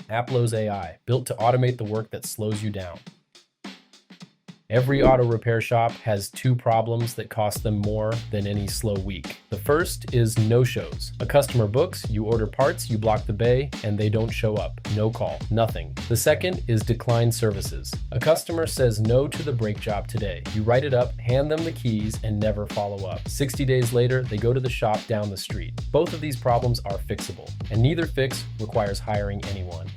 Aplos AI, built to automate the work that slows you down. Every auto repair shop has two problems that cost them more than any slow week. The first is no-shows. A customer books, you order parts, you block the bay, and they don't show up. No call, nothing. The second is declined services. A customer says no to the brake job today. You write it up, hand them the keys, and never follow up. 60 days later, they go to the shop down the street. Both of these problems are fixable, and neither fix requires hiring anyone.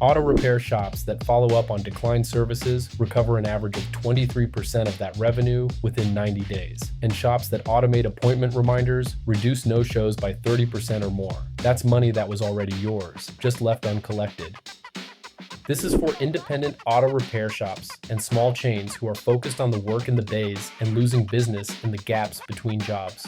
Auto repair shops that follow up on declined services recover an average of 23% of that revenue within 90 days. And shops that automate appointment reminders reduce no-shows by 30% or more. That's money that was already yours, just left uncollected. This is for independent auto repair shops and small chains who are focused on the work in the bays and losing business in the gaps between jobs.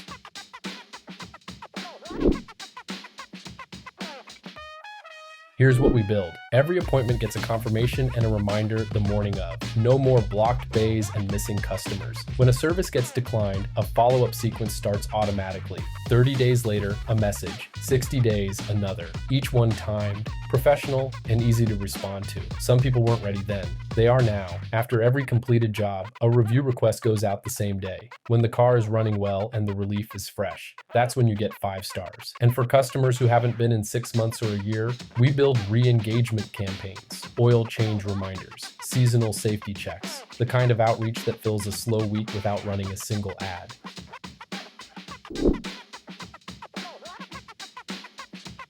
Here's what we build. Every appointment gets a confirmation and a reminder the morning of. No more blocked bays and missing customers. When a service gets declined, a follow-up sequence starts automatically. 30 days later, a message. 60 days, another. Each one timed, professional, and easy to respond to. Some people weren't ready then. They are now. After every completed job, a review request goes out the same day. When the car is running well and the relief is fresh. That's when you get 5 stars. And for customers who haven't been in 6 months or a year, we build re-engagement campaigns, oil change reminders, seasonal safety checks, the kind of outreach that fills a slow week without running a single ad.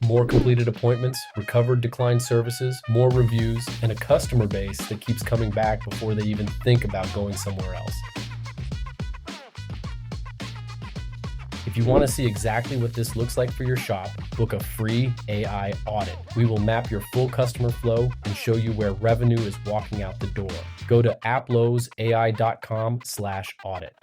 More completed appointments, recovered declined services, more reviews, and a customer base that keeps coming back before they even think about going somewhere else. If you want to see exactly what this looks like for your shop, book a free AI audit. We will map your full customer flow and show you where revenue is walking out the door. Go to aplosai.com/audit.